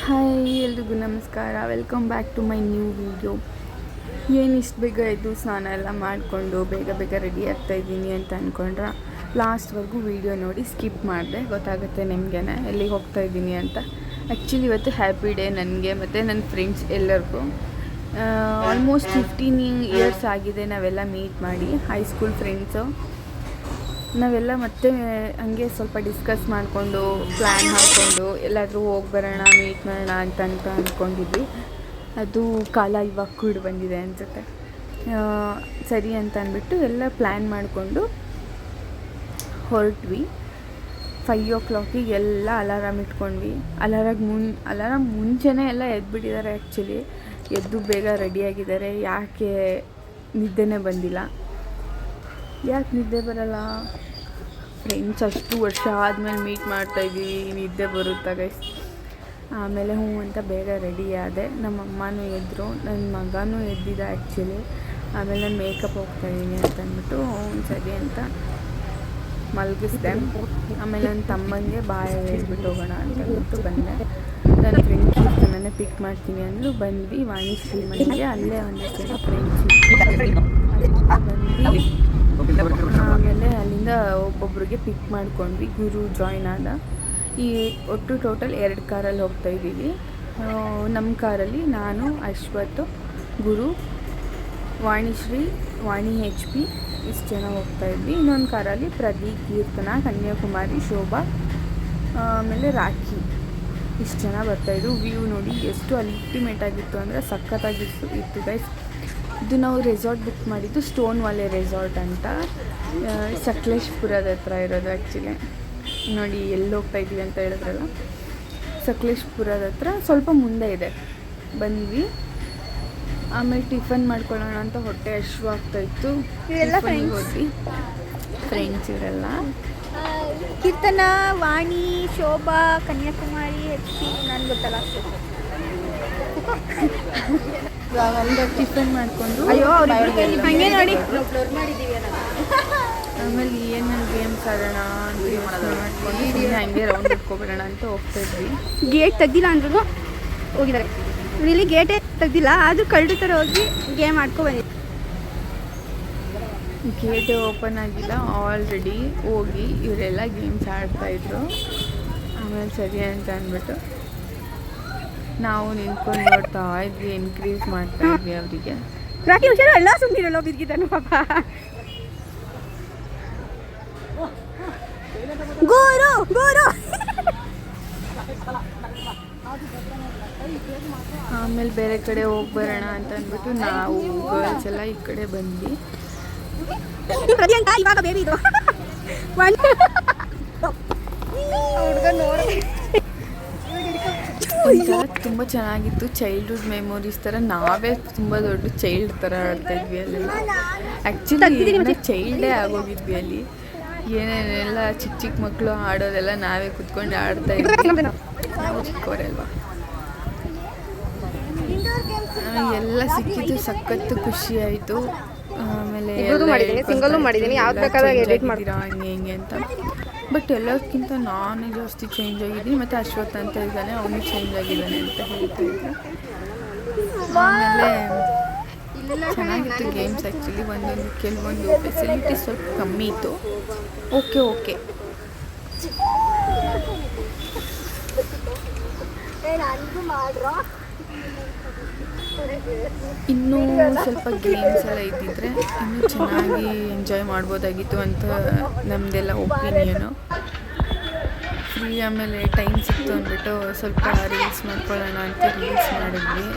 Hi ಎಲ್ರಿಗೂ ನಮಸ್ಕಾರ. Welcome back to my new video. ಏನು ಇಷ್ಟು ಬೇಗ ಎದ್ದು ಸ್ನಾನ ಎಲ್ಲ ಮಾಡಿಕೊಂಡು ಬೇಗ ಬೇಗ ರೆಡಿ ಆಗ್ತಾಯಿದ್ದೀನಿ ಅಂತ ಅಂದ್ಕೊಂಡ್ರೆ ಲಾಸ್ಟ್ವರೆಗೂ ವೀಡಿಯೋ ನೋಡಿ ಸ್ಕಿಪ್ ಮಾಡಿದೆ. ಗೊತ್ತಾಗುತ್ತೆ ನಿಮಗೇ ಎಲ್ಲಿಗೆ ಹೋಗ್ತಾಯಿದ್ದೀನಿ ಅಂತ. ಆ್ಯಕ್ಚುಲಿ ಇವತ್ತು ಹ್ಯಾಪಿ ಡೇ ನನಗೆ ಮತ್ತು ನನ್ನ ಫ್ರೆಂಡ್ಸ್ ಎಲ್ಲರಿಗೂ. ಆಲ್ಮೋಸ್ಟ್ 15 ಇಯರ್ಸ್ ಆಗಿದೆ ನಾವೆಲ್ಲ ಮೀಟ್ ಮಾಡಿ, ಹೈಸ್ಕೂಲ್ ಫ್ರೆಂಡ್ಸು. ನಾವೆಲ್ಲ ಮತ್ತೆ ಹಂಗೆ ಸ್ವಲ್ಪ ಡಿಸ್ಕಸ್ ಮಾಡಿಕೊಂಡು ಪ್ಲ್ಯಾನ್ ಹಾಕ್ಕೊಂಡು ಎಲ್ಲಾದರೂ ಹೋಗಿ ಬರೋಣ, ಮೀಟ್ ಮಾಡೋಣ ಅಂತ ಅಂದ್ಕೊಂಡಿದ್ವಿ. ಅದು ಕಾಲ ಇವಾಗ ಕೂಡ ಬಂದಿದೆ ಅನಿಸುತ್ತೆ. ಸರಿ ಅಂತ ಅಂದ್ಬಿಟ್ಟು ಎಲ್ಲ ಪ್ಲ್ಯಾನ್ ಮಾಡಿಕೊಂಡು ಹೊರಟ್ವಿ. 5 o'clock ಎಲ್ಲ ಅಲಾರಾಮ್ ಇಟ್ಕೊಂಡ್ವಿ. ಅಲಾರಾಮ್ ಮುಂಚೆನೇ ಎಲ್ಲ ಎದ್ಬಿಟ್ಟಿದ್ದಾರೆ. ಆ್ಯಕ್ಚುಲಿ ಎದ್ದು ಬೇಗ ರೆಡಿಯಾಗಿದ್ದಾರೆ. ಯಾಕೆ ನಿದ್ದೆನೇ ಬಂದಿಲ್ಲ. ಯಾಕೆ ನಿದ್ದೆ ಬರಲ್ಲ? ಫ್ರೆಂಡ್ಸ್ ಅಷ್ಟು ವರ್ಷ ಆದಮೇಲೆ ಮೀಟ್ ಮಾಡ್ತಾಯಿದ್ದೀವಿ, ನಿದ್ದೆ ಬರುತ್ತಾ ಗೈಸ್? ಆಮೇಲೆ ಹ್ಞೂ ಅಂತ ಬೇಗ ರೆಡಿ ಆದೆ. ನಮ್ಮ ಅಮ್ಮನೂ ಎದ್ದರು, ನನ್ನ ಮಗನೂ ಎದ್ದಿದ್ದ ಆ್ಯಕ್ಚುಲಿ. ಆಮೇಲೆ ನಾನು ಮೇಕಪ್ ಹೋಗ್ತಾಯಿದ್ದೀನಿ ಅಂತ ಅಂದ್ಬಿಟ್ಟು ಸರಿ ಅಂತ ಮಲಗಿಸ್ದೆ. ಆಮೇಲೆ ನನ್ನ ತಮ್ಮನಿಗೆ ಬಾಯ ಹೇಳ್ಬಿಟ್ಟು ಹೋಗೋಣ ಅಂತ ಅಂದ್ಬಿಟ್ಟು ಬಂದೆ. ನನ್ನ ಫ್ರೆಂಡ್ ಕೀರ್ತನನ್ನೇ ಪಿಕ್ ಮಾಡ್ತೀನಿ ಅಂದರು. ಬಂದ್ವಿ ವಾಣಿಶ್ರೀ ಮನೆಗೆ. ಅಲ್ಲೇ ಒಂದಷ್ಟು ಜನ ಫ್ರೆಂಡ್ಸ್ ಬಂದ್ವಿ. ಆಮೇಲೆ ಅಲ್ಲಿಂದ ಒಬ್ಬೊಬ್ರಿಗೆ ಪಿಕ್ ಮಾಡ್ಕೊಂಡ್ವಿ. ಗುರು ಜಾಯ್ನ್ ಆದ. ಈ ಒಟ್ಟು ಟೋಟಲ್ 2 ಕಾರಲ್ಲಿ ಹೋಗ್ತಾಯಿದ್ದೀವಿ. ನಮ್ಮ ಕಾರಲ್ಲಿ ನಾನು, ಅಶ್ವಥ್, ಗುರು, ವಾಣಿಶ್ರೀ, ವಾಣಿ HP ಇಷ್ಟು ಜನ ಹೋಗ್ತಾಯಿದ್ವಿ. ಇನ್ನೊಂದು ಕಾರಲ್ಲಿ ಪ್ರದೀಪ್, ಕೀರ್ತನ, ಕನ್ಯಾಕುಮಾರಿ, ಶೋಭಾ, ಆಮೇಲೆ ರಾಖಿ ಇಷ್ಟು ಜನ ಬರ್ತಾಯಿದ್ರು. ವ್ಯೂ ನೋಡಿ ಎಷ್ಟು ಅಲ್ಟಿಮೇಟ್ ಆಗಿತ್ತು ಅಂದರೆ ಸಖತ್ತಾಗಿತ್ತು ಗೈಸ್. ಇದು ನಾವು ರೆಸಾರ್ಟ್ ಬುಕ್ ಮಾಡಿದ್ದು ಸ್ಟೋನ್ ವಾಲೆ ರೆಸಾರ್ಟ್ ಅಂತ, ಸಕಲೇಶ್ಪುರದ ಹತ್ರ ಇರೋದು. ಆ್ಯಕ್ಚುಲಿ ನೋಡಿ ಎಲ್ಲಿ ಹೋಗ್ತಾಯಿದ್ವಿ ಅಂತ ಹೇಳಿದ್ರಲ್ಲ, ಸಕಲೇಶ್ಪುರದ ಹತ್ರ ಸ್ವಲ್ಪ ಮುಂದೆ ಇದೆ. ಬಂದ್ವಿ. ಆಮೇಲೆ ಟಿಫನ್ ಮಾಡ್ಕೊಳ್ಳೋಣ ಅಂತ ಹೊಟ್ಟೆ ಹಶ್ವಾಗ್ತಾಯಿತ್ತು. ಹೋದ್ವಿ. ಫ್ರೆಂಡ್ಸ್ ಇವರೆಲ್ಲ ಕೀರ್ತನ, ವಾಣಿ, ಶೋಭಾ, ಕನ್ಯಾಕುಮಾರಿ, HP ನಾನು ಗೊತ್ತಲ್ಲ. ಒಂದು ಟಿಫನ್ ಮಾಡಿಕೊಂಡು ಹಾಗೆ ನೋಡಿ ಆಮೇಲೆ ಏನೇನು ಗೇಮ್ಸ್ ಆಡೋಣ ಅಂತ ಯೋಚನೆ ಮಾಡ್ಕೊಂಡು ಹಂಗೆ ರೌಂಡ್ ಇಟ್ಕೊಬಿಡೋಣ ಅಂತ ಹೋಗ್ತಾಯಿದ್ವಿ. ಗೇಟ್ ತೆಗ್ದಿಲ್ಲ ಅಂದ್ರೂ ಹೋಗಿದ್ದಾರೆ. ಇಲ್ಲಿ ಗೇಟೇ ತೆಗ್ದಿಲ್ಲ, ಆದರೂ ಕಳ್ಳ ಥರ ಹೋಗಿ ಗೇಮ್ ಆಡ್ಕೊ ಬಂದಿದ್ದೆ. ಗೇಟೇ ಓಪನ್ ಆಗಿಲ್ಲ, ಆಲ್ರೆಡಿ ಹೋಗಿ ಇವರೆಲ್ಲ ಗೇಮ್ಸ್ ಆಡ್ತಾಯಿದ್ರು. ಆಮೇಲೆ ಸರಿ ಅಂತ ಅಂದ್ಬಿಟ್ಟು ನಾವು ನಿಂತ್ಕೊಂಡು ನೋಡ್ತಾ ಇದ್ವಿ, ಎನ್ಕರೇಜ್ ಮಾಡ್ತಾ ಇದ್ವಿ ಅವರಿಗೆ. ರಾಕಿ ಹುಷಾರು, ಎಲ್ಲ ಸುಮ್ಮನಿರಲ್ಲ ಬಿದ್ದಿದ್ದಾನು ಪಾಪ. ಗೋರು ಗೋರು. ಆಮೇಲೆ ಬೇರೆ ಕಡೆ ಹೋಗಿ ಬರೋಣ ಅಂತ ಅಂದ್ಬಿಟ್ಟು ನಾವು ಗರ್ಲ್ಸ್ ಎಲ್ಲ ಈ ಕಡೆ ಬಂದ್ವಿ. ಇವಾಗ ಬೇಬಿ ಇದು ಒಂಥರ ತುಂಬ ಚೆನ್ನಾಗಿತ್ತು. ಚೈಲ್ಡ್ಹುಡ್ ಮೆಮೊರೀಸ್ ಥರ ನಾವೇ ತುಂಬ ದೊಡ್ಡ ಚೈಲ್ಡ್ ಥರ ಆಡ್ತಾಯಿದ್ವಿ ಅಲ್ಲೆಲ್ಲ. ಆ್ಯಕ್ಚುಲಿ ಚೈಲ್ಡೇ ಆಗೋಗಿದ್ವಿ ಅಲ್ಲಿ. ಏನೇನೆಲ್ಲ ಚಿಕ್ಕ ಚಿಕ್ಕ ಮಕ್ಕಳು ಆಡೋದೆಲ್ಲ ನಾವೇ ಕುತ್ಕೊಂಡು ಆಡ್ತಾಯಿದ್ವಿ. ನಾವು ಚಿಕ್ಕವರಲ್ವಾ. ಎಲ್ಲ ಸಿಕ್ಕಿದ್ದು ಸಖತ್ತು ಖುಷಿ ಆಯಿತು. ಆಮೇಲೆ ಹಂಗೆ ಹಿಂಗೆ ಅಂತ. ಬಟ್ ಎಲ್ಲದಕ್ಕಿಂತ ನಾನೇ ಜಾಸ್ತಿ ಚೇಂಜ್ ಆಗಿದ್ದೀನಿ. ಮತ್ತು ಅಶ್ವಥ್ ಅಂತ ಇದ್ದಾನೆ, ಅವನು ಚೇಂಜ್ ಆಗಿದ್ದಾನೆ ಅಂತ ಹೇಳ್ತಾ ಇದ್ದೆ. ಆಮೇಲೆ ಚೆನ್ನಾಗಿತ್ತು ಗೇಮ್ಸ್. ಆ್ಯಕ್ಚುಲಿ ಕೆಲವೊಂದು ಫೆಸಿಲಿಟೀಸ್ ಸ್ವಲ್ಪ ಕಮ್ಮಿ ಇತ್ತು. ಓಕೆ ಇನ್ನೂ ಸ್ವಲ್ಪ ಗೇಮ್ಸ್ ಎಲ್ಲ ಇದ್ದಿದ್ರೆ ಇನ್ನೂ ಚೆನ್ನಾಗಿ ಎಂಜಾಯ್ ಮಾಡ್ಬೋದಾಗಿತ್ತು ಅಂತ ನಮ್ಮದೆಲ್ಲ ಒಪಿನಿಯನು. ಫ್ರೀ ಆಮೇಲೆ ಟೈಮ್ ಸಿಕ್ತು ಅಂದ್ಬಿಟ್ಟು ಸ್ವಲ್ಪ ರೀಲ್ಸ್ ಮಾಡ್ಕೊಳ್ಳೋಣ ಅಂತ ರೀಲ್ಸ್ ಮಾಡಿದ್ವಿ.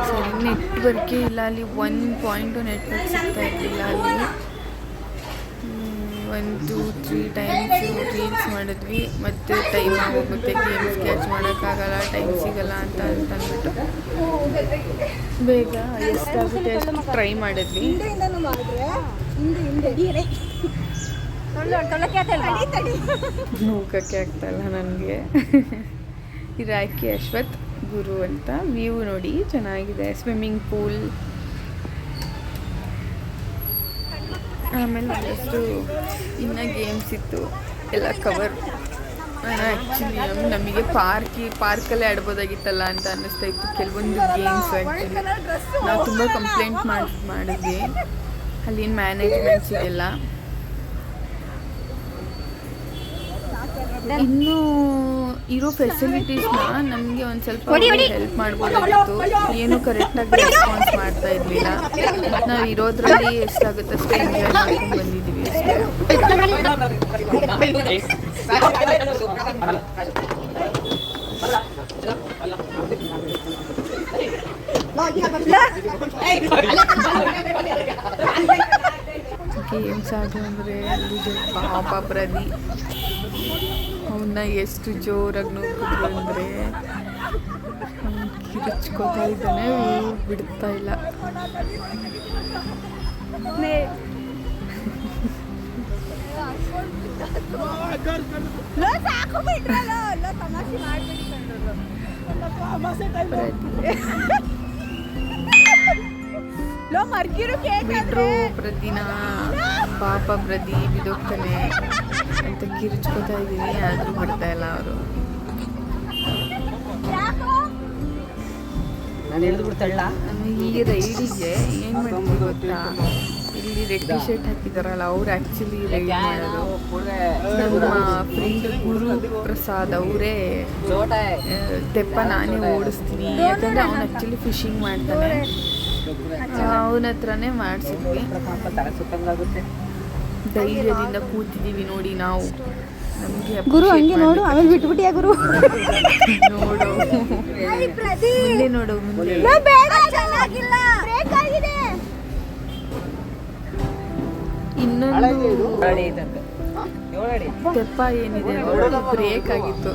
ಸರಿ ನೆಟ್ವರ್ಕೇ ಇಲ್ಲ ಅಲ್ಲಿ. 1 ಪಾಯಿಂಟು ನೆಟ್ವರ್ಕ್ ಸಿಗ್ತಾ ಇರಲಿಲ್ಲ ಅಲ್ಲಿ. 1, 2, 3 ಟೈಮ್ಸ್ ರೀಲ್ಸ್ ಮಾಡಿದ್ವಿ. ಮತ್ತು ಟೈಮ್ ಆಗೋಗುತ್ತೆ, ಗೇಮ್ಸ್ ಕ್ಯಾಚ್ ಮಾಡೋಕ್ಕಾಗಲ್ಲ, ಟೈಮ್ ಸಿಗಲ್ಲ ಅಂತ ಅಂದ್ಬಿಟ್ಟು ಬೇಗ ಎಷ್ಟಾಗುತ್ತೆ ಅಷ್ಟು ಟ್ರೈ ಮಾಡಿದ್ವಿ. ನೂಕಕ್ಕೆ ಆಗ್ತಾಯಿಲ್ಲ ನನಗೆ. ರಾಕಿ, ಅಶ್ವಥ್, ಗುರು ಅಂತ. ವ್ಯೂ ನೋಡಿ ಚೆನ್ನಾಗಿದೆ, ಸ್ವಿಮ್ಮಿಂಗ್ ಪೂಲ್. ಆಮೇಲೆ ಒಂದಷ್ಟು ಇನ್ನೂ ಗೇಮ್ಸ್ ಇತ್ತು, ಎಲ್ಲ ಕವರ್ ಆ್ಯಕ್ಚುಲಿ ನಮಗೆ ಪಾರ್ಕಲ್ಲೇ ಆಡ್ಬೋದಾಗಿತ್ತಲ್ಲ ಅಂತ ಅನ್ನಿಸ್ತಾ ಇತ್ತು ಕೆಲವೊಂದು ಗೇಮ್ಸ್. ಆ್ಯಕ್ಚುಲಿ ನಾವು ತುಂಬ ಕಂಪ್ಲೇಂಟ್ ಮಾಡಿದ್ವಿ ಅಲ್ಲಿನ ಮ್ಯಾನೇಜ್ಮೆಂಟ್ಸಿಗೆಲ್ಲ. ಇನ್ನೂ ಇರೋ ಫೆಸಿಲಿಟೀಸ್ನ ನಮಗೆ ಒಂದು ಸ್ವಲ್ಪ ಹೆಲ್ಪ್ ಮಾಡ್ಬೋದಾಗಿತ್ತು. ಏನು ಕರೆಕ್ಟಾಗಿ ರೆಸ್ಪಾನ್ಸ್ ಮಾಡ್ತಾ ಇರಲಿಲ್ಲ. ನಾವು ಇರೋದ್ರಲ್ಲಿ ಎಷ್ಟಾಗುತ್ತೆ ಅಷ್ಟೇ ಎಂಜಾಯ್ ಮಾಡ್ಕೊಂಡು ಬಂದಿದ್ದೀವಿ ಅಷ್ಟೇ. ಗೇಮ್ಸ್ ಆಡು ಅಂದರೆ ಅಲ್ಲಿ ಪಾಪ ಪ್ರದಿ ಅವನ್ನ ಎಷ್ಟು ಜೋರಾಗಿ ನೋಡ್ತಿದ್ರು ಅಂದರೆ ಕಿರಿಚ್ಕೋತಾ ಇದ್ದಾನೆ, ಬಿಡ್ತಾ ಇಲ್ಲ. ಬಿಟ್ರು ಪ್ರದಿನ ಪಾಪ ಪ್ರದಿ ಬಿದೋಗ್ತಾನೆ ಅಂತ ಕಿರಿಚ್ಕೋತಾ ಇದ್ದೀನಿ, ಆದರೂ ಬಿಡ್ತಾ ಇಲ್ಲ ಅವರು. ಈ ರೈಡಿಗೆ ಏನು ಮಾಡ್ತೀವಿ ಗೊತ್ತಾ, ಇಲ್ಲಿ ರೆಡ್ ಟಿ ಶರ್ಟ್ ಹಾಕಿದಾರಲ್ಲ ಅವ್ರು ಆ್ಯಕ್ಚುಲಿ ರೈಡ್ ಮಾಡೋದು. ನಮ್ಮ ಫ್ರೆಂಡ್ ಗುರು ಪ್ರಸಾದ್ ಅವರೇ ತೆಪ್ಪ ನಾನೇ ಓಡಿಸ್ತೀನಿ, ಯಾಕಂದರೆ ಅವನು ಆ್ಯಕ್ಚುಲಿ ಫಿಶಿಂಗ್ ಮಾಡ್ತಾನೆ. ಅವನ ಹತ್ರನೇ ಮಾಡಿಸಿದ್ವಿ. ಧೈರ್ಯದಿಂದ ಕೂತಿದ್ದೀವಿ ನೋಡಿ ನಾವು. ನಮಗೆ ಗುರು ಹಂಗೆ ನೋಡು, ಆಮೇಲೆ ಬಿಟ್ಬಿಟ್ಟಿಯಾ ಗುರು? ನೋಡು ಮುಂದೆ ನೋಡು, ಮುಂದೆ ಇನ್ನೊಂದು ತೆಪ್ಪ ಏನಿದೆ ಬ್ರೇಕ್ ಆಗಿತ್ತು.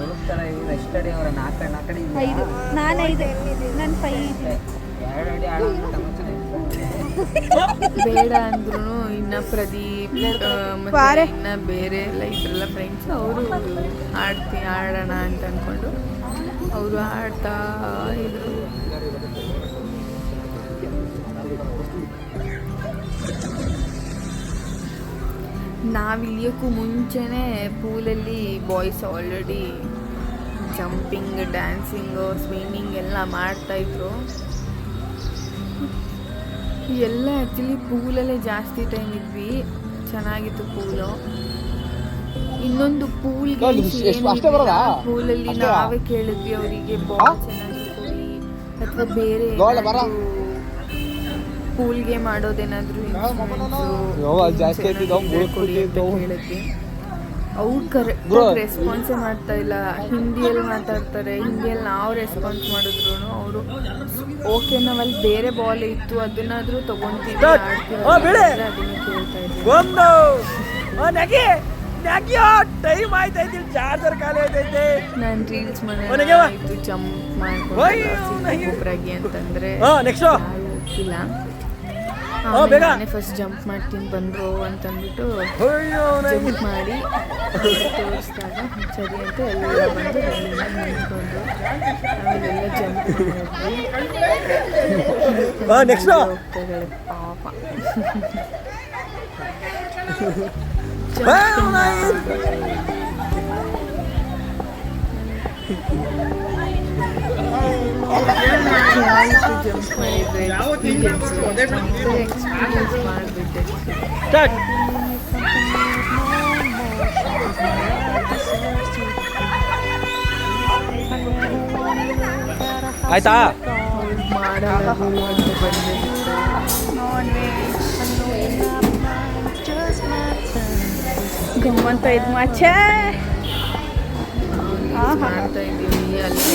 ಬೇಡ ಅಂದ್ರೂ ಇನ್ನ ಪ್ರದೀಪ್ ಮತ್ತೆ ಇನ್ನ ಬೇರೆ ಎಲ್ಲ ಇದ್ರಲ್ಲ ಫ್ರೆಂಡ್ಸ್, ಅವರು ಆಡೋಣ ಅಂತ ಅಂದ್ಕೊಂಡು ಅವರು ಆಡ್ತಾ ಇದ್ರು. ನಾವಿಳಿಯೋಕ್ಕೂ ಮುಂಚೆನೇ ಪೂಲಲ್ಲಿ boys already jumping, dancing, swimming ಎಲ್ಲ ಮಾಡ್ತಾಯಿದ್ರು. ಎಲ್ಲ ಆ್ಯಕ್ಚುಲಿ ಪೂಲಲ್ಲೇ ಜಾಸ್ತಿ ಟೈಮ್ ಇದ್ವಿ, ಚೆನ್ನಾಗಿತ್ತು ಪೂಲು. ಇನ್ನೊಂದು ಪೂಲ್ಗೆ ಪೂಲಲ್ಲಿ ನಾವೇ ಕೇಳಿದ್ವಿ ಅವರಿಗೆ ಬಾಲ್ ಚೆನ್ನಾಗಿ ಕೊಡಿ ಅಥವಾ ಬೇರೆ ಪೂಲ್ ಗೇಮ್ ಆಡೋದೇನಾದರೂ ಕೊಡಿ ಅಂತ ಕೇಳಿದ್ವಿ. ಅವ್ರು ಕರೆಕ್ಟಾಗಿ ರೆಸ್ಪಾನ್ಸೇ ಮಾಡ್ತಾ ಇಲ್ಲ. ಹಿಂದಿಯಲ್ಲಿ ಮಾತಾಡ್ತಾರೆ, ಹಿಂದಿಯಲ್ಲಿ ನಾವು ರೆಸ್ಪಾನ್ಸ್ ಮಾಡಿದ್ರು ಅವರು ಓಕೆ ನಾವಲ್ಲಿ ಬೇರೆ ಬಾಲ್ ಇತ್ತು ಅದನ್ನಾದ್ರೂ ತಗೊಂತೀವಿ ಆಡ್ತೀವಿ ಅದನ್ನ ಕೇಳ್ತಾ ಇದ್ವಿ. ನಾನು ರೀಲ್ಸ್ ಮಾಡೋದು ಜಂಪ್ ಮಾಡ್ಕೊಂಡು ಒಬ್ಬರಾಗಿ ಅಂತಂದ್ರೆ ಹೋಗ್ತಿಲ್ಲ. ನಾನೇ ಫಸ್ಟ್ ಜಂಪ್ ಮಾಡ್ತೀನಿ ಬಂದರು ಅಂತಂದ್ಬಿಟ್ಟು ಜಂಪ್ ಮಾಡಿ ತೋರಿಸಿದಾಗ ಸರಿ ಅಂತ ಎಲ್ಲ ಬಂದು ನಿಂತ್ಕೊಂಡ್ರು. ಆಮೇಲೆಲ್ಲ ಜಂಪ್ ಹೋಗ್ತಾಳೆ ಪಾಪ. ಜಂಪ್ ಮಾಡಿದ್ರೆ ಎಕ್ಸ್ಪೀರಿಯನ್ಸ್ ಮಾಡಿಬಿಟ್ಟೆ. ಆಯ್ತಾ ಮಾಡಲ್ಲ ಅಂತ ಬಂದೆ. ಗಮ್ಮಂತ ಇದು ಮಾಚೆ ಮಾಡ್ತಾ ಇದ್ದೀವಿ. ಅಲ್ಲಿ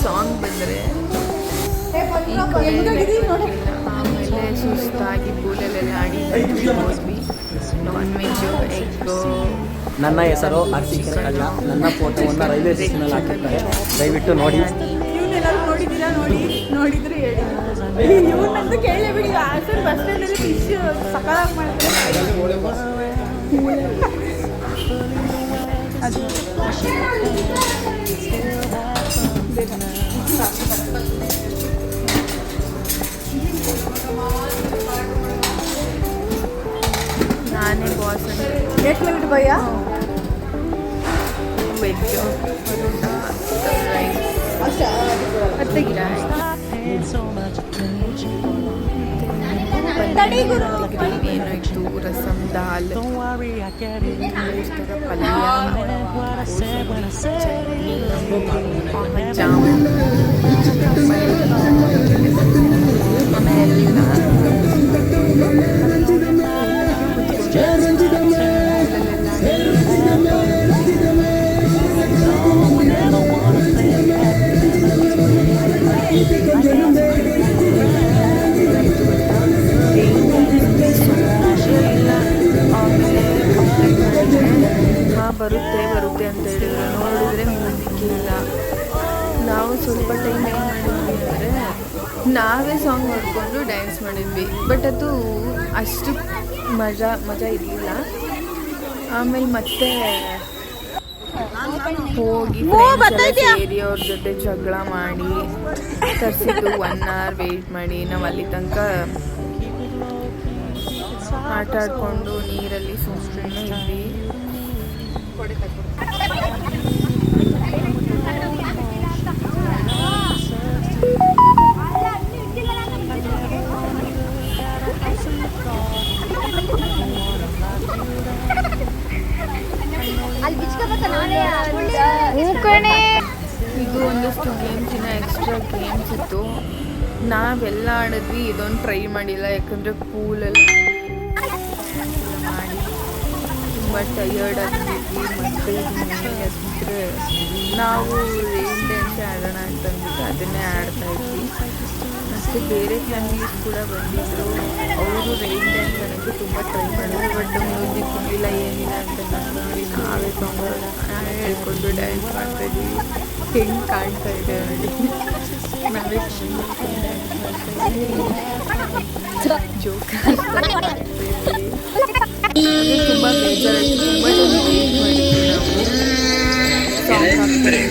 ಸಾಂಗ್ ಬಂದರೆ ಆಮೇಲೆ ಸುಸ್ತಾಗಿ ಪೂಲಲ್ಲೆಲ್ಲ ಆಡಿ ಹೋದ್ವಿ. Non veg, egg. ನನ್ನ ಹೆಸರು ಆರ್ಸಿಕ ಕಳ್ಳ. ನನ್ನ ಫೋಟೋವನ್ನು ರೈಲ್ವೆ ಸ್ಟೇಷನಲ್ಲಿ ಹಾಕಿರ್ತಾರೆ, ದಯವಿಟ್ಟು ನೋಡಿ. ಇವನ್ನೆಲ್ಲರೂ ನೋಡಿದ್ದೀರಾ? ನೋಡಿದ್ರೆ ಹೇಳಿ. ಇವನ್ನಂತೂ ಕೇಳಲೇಬಿಡಿ. ಆಸರ್ ಬಸ್ ಸ್ಟ್ಯಾಂಡಲ್ಲಿ ಫಿಶ್ ಸಕಾಲಾಗಿ ಮಾಡ್ತಾರೆ. ಅದು ನಾನೇ ಬಾಸ್ ಎಷ್ಟು ಮಿನಿಟ್ ಭಯ್ಯ? ವೆಜ್ಜು ರೈಸ್ ತೆಗಿರ ಗ್ರೇವಿ ಏನೋ ಇತ್ತು, ರಸಮ್, ದಾಲ್, ಪಲ್ಯ, ಚಟ್ನಿ, ಜಾಮೂನ್, ಬರುತ್ತೆ ಅಂತ ಹೇಳಿದ್ರು. ನೋಡಿದ್ರೆ ಮ್ಯೂಸಿಕ್ ಇಲ್ಲ. ನಾವು ಸ್ವಲ್ಪ ಟೈಮ್ ಏನು ಮಾಡಿದ್ವಿ ಅಂದರೆ ನಾವೇ ಸಾಂಗ್ ನೋಡಿಕೊಂಡು ಡ್ಯಾನ್ಸ್ ಮಾಡಿದ್ವಿ. ಬಟ್ ಅದು ಅಷ್ಟು ಮಜಾ ಇರಲಿಲ್ಲ. ಆಮೇಲೆ ಮತ್ತೆ ಹೋಗಿ ಸೇರಿ ಅವ್ರ ಜೊತೆ ಜಗಳ ಮಾಡಿ ತರಿಸಿದ್ದು 1 hour ವೆಯ್ಟ್ ಮಾಡಿ ನಾವು ಅಲ್ಲಿ ತನಕ ಆಟ ಆಡಿಕೊಂಡು ನೀರಲ್ಲಿ ಸುಮ್ಮನೆ ಇದ್ವಿ. ಇದು ಒಂದಷ್ಟು ಗೇಮ್ಸಿನ ಎಕ್ಸ್ಟ್ರಾ ಗೇಮ್ಸ್ ಇತ್ತು. ನಾವೆಲ್ಲ ಆಡಿದ್ವಿ, ಇದೊಂದು ಟ್ರೈ ಮಾಡಿಲ್ಲ. ಯಾಕಂದರೆ ಪೂಲಲ್ಲಿ ಮಾಡಿ ತುಂಬ ಟಯರ್ಡ್ ಆಗಿದ್ವಿ. ಮತ್ತು ಅಂದರೆ ನಾವು ರೈನ್ ಡ್ಯಾನ್ಸ್ ಆಡೋಣ ಅಂತಂದ್ಬಿಟ್ಟು ಅದನ್ನೇ ಆಡ್ತಾಯಿದ್ವಿ. ಮತ್ತು ಬೇರೆ ಫ್ಯಾಮಿಲೀಸ್ ಕೂಡ ಬಂದಿದ್ದರು. ಅವರು ರೈನ್ ಡ್ಯಾನ್ಸ್ ಆಡೋಕ್ಕೆ ತುಂಬ ಟ್ರೈ ಮಾಡಿದ್ರು. ಬಟ್ ಮ್ಯೂಸಿಕ್ ಇರಲಿಲ್ಲ, ಏನಿಲ್ಲ ಅಂತ ನೋಡಿ ನಾವೇ ಸಾಂಗ್ ಹೇಳ್ಕೊಂಡು ಡ್ಯಾನ್ಸ್ ಮಾಡ್ತಾಯಿದ್ವಿ. ಹೆಂಗೆ ಕಾಣ್ತಾ ಇದೆ ನೋಡಿ, ನಾವೇ ಜೋಕ್ ತುಂಬ ಬೇಜಾರಾಯಿತು. ತುಂಬ ಜನ ವೇಟ್ ಮಾಡಿದ್ವಿ ನಾವು ಸಾಂಗ್ ಹಾಕ್ತಾರೆ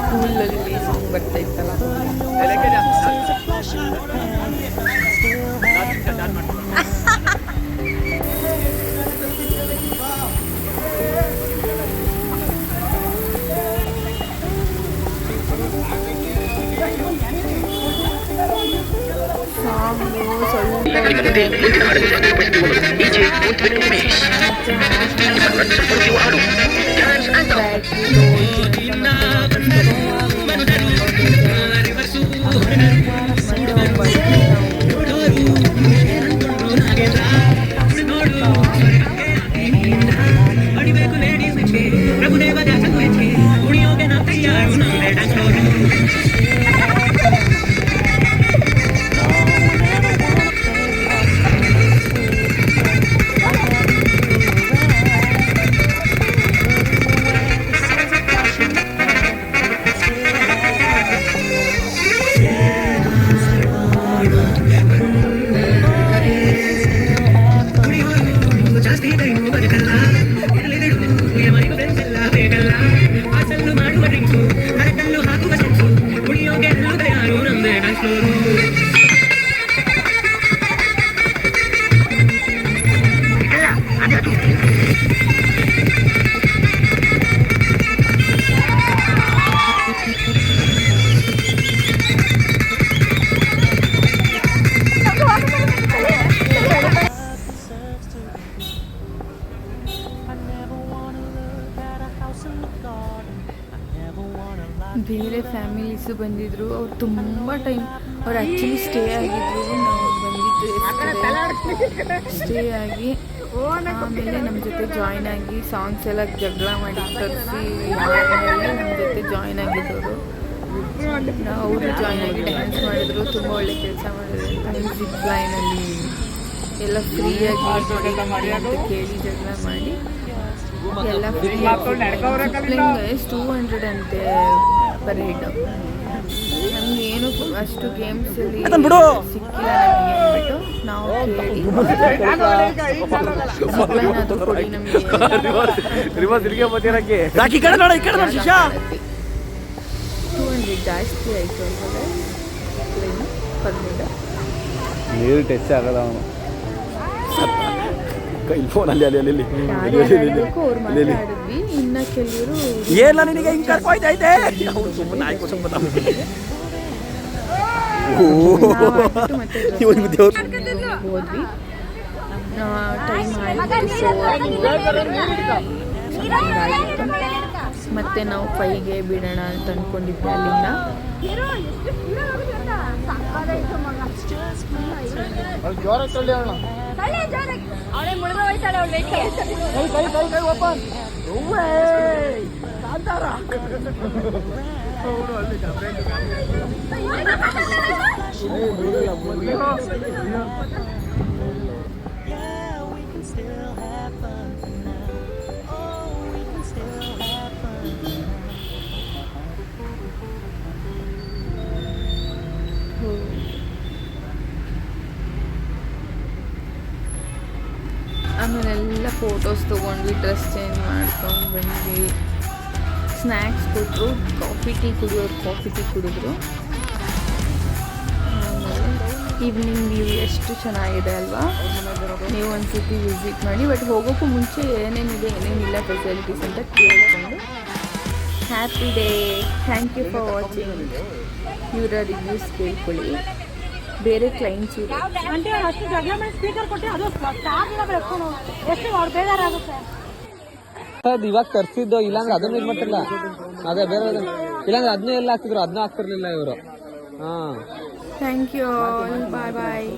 ಸ್ಕೂಲಲ್ಲಿ ಸಾಂಗ್ ಬರ್ತಾಯಿತ್ತಲ್ಲ. ಬೇರೆ ಫ್ಯಾಮಿಲೀಸು ಬಂದಿದ್ರು. ಅವ್ರು ತುಂಬ ಟೈಮ್ ಅವ್ರು ಆ್ಯಕ್ಚುಲಿ ಸ್ಟೇ ಆಗಿದ್ರು. ನಾವು ಬಂದಿದ್ದು ಸ್ಟೇ ಆಗಿ ಆಮೇಲೆ ನಮ್ಮ ಜೊತೆ ಜಾಯ್ನ್ ಆಗಿ ಸಾಂಗ್ಸ್ ಎಲ್ಲ ಜಗಳ ಮಾಡಿ ತರಿಸಿ ಆಮೇಲೆ ನಮ್ಮ ಜೊತೆ ಜಾಯ್ನ್ ಆಗಿದ್ದವರು. ಅವರು ಜಾಯ್ನ್ ಆಗಿ ಡ್ಯಾನ್ಸ್ ಮಾಡಿದ್ರು. ತುಂಬ ಒಳ್ಳೆ ಕೆಲಸ ಮಾಡಿದ್ರು. ಜಿಪ್ ಲೈನಲ್ಲಿ ಎಲ್ಲ ಫ್ರೀಯಾಗಿ ಅಂತ ಕೇಳಿ ಜಗಳ ಮಾಡಿ ಎಲ್ಲ ಫ್ರೀ. ಎಷ್ಟು 200 ಅಂತೆ ಪರ್ ಹೆಡ್. ನಮ್ಗೆ ಏನು ಅಷ್ಟು ಗೇಮ್ಸಲ್ಲಿ ಸಿಕ್ಕಿಲ್ಲ ನಮಗೆ ಅಂದ್ಬಿಟ್ಟು ನಾವು ಕೇಳಿ ಅದು ಕೊಡಿ ನಮಗೆ 200 ಜಾಸ್ತಿ ಆಯಿತು ಅಲ್ವಲ್ಲ ಪರ್ ಹೆಡ್. ನೀರು ಟಚ್ ಆಗಲ್ಲ ಅವನು ಕೈ ಫೋನಲ್ಲಿ ಅಲ್ಲಿ ಅವ್ರು ಮಾತಾಡಿದ್ವಿ. ಇನ್ನ ಕೆಲವರು ಏನ ನಿನಗೆ ಹಿಂಗೆ ಕರ್ಕೊಯ್ತೈತೆ ಸುಮ್ಮನೆ ಆಯ್ತು ಸುಮ್ಮನೆ ಹೋದ್ವಿ. ಟೈಮ್ ಆಯಿತು. ಮತ್ತೆ ನಾವು 5ಗೆ ಬಿಡೋಣ ಅಂತ ಅಂದ್ಕೊಂಡಿದ್ವಿ. ಅಲ್ಲಿಂದ ಆಮೇಲೆಲ್ಲ ಫೋಟೋಸ್ ತೊಗೊಂಡ್ವಿ. ಡ್ರೆಸ್ ಚೇಂಜ್ ಮಾಡ್ಕೊಂಡು ಬಂದ್ವಿ. ಸ್ನ್ಯಾಕ್ಸ್ ಕೊಟ್ಟರು. ಕಾಫಿ ಟೀ ಕುಡಿಯೋರು ಕಾಫಿ ಟೀ ಕುಡಿದ್ರು. ಆಮೇಲೆ ಈವ್ನಿಂಗ್ ವ್ಯೂ ಎಷ್ಟು ಚೆನ್ನಾಗಿದೆ ಅಲ್ವಾ? ನೀವು ಒಂದ್ಸತಿ ವಿಸಿಟ್ ಮಾಡಿ. ಬಟ್ ಹೋಗೋಕ್ಕೂ ಮುಂಚೆ ಏನೇನಿದೆ ಏನೇನಿಲ್ಲ ಫೆಸಿಲಿಟೀಸ್ ಅಂತ ಕೇಳಿಕೊಂಡು. Happy day. Thank you for watching. ಇವರ ರಿವ್ಯೂಸ್ ಕೇಳ್ಕೊಳ್ಳಿ. ಬೇರೆ ಕ್ಲೈಂಟ್ಸ್ ಇದೆ. ಇವಾಗ ತರಿಸಿದ್ದು ಇಲ್ಲಾಂದ್ರೆ ಅದನ್ನ ಇದು ಮಾಡ್ತಿಲ್ಲ. ಅದೇ ಬೇರೆ ಇಲ್ಲಾಂದ್ರೆ ಅದನ್ನೇ ಎಲ್ಲ ಹಾಕ್ತಿದ್ರು, ಅದನ್ನ ಹಾಕ್ತಿರ್ಲಿಲ್ಲ ಇವರು. Thank you. Bye bye.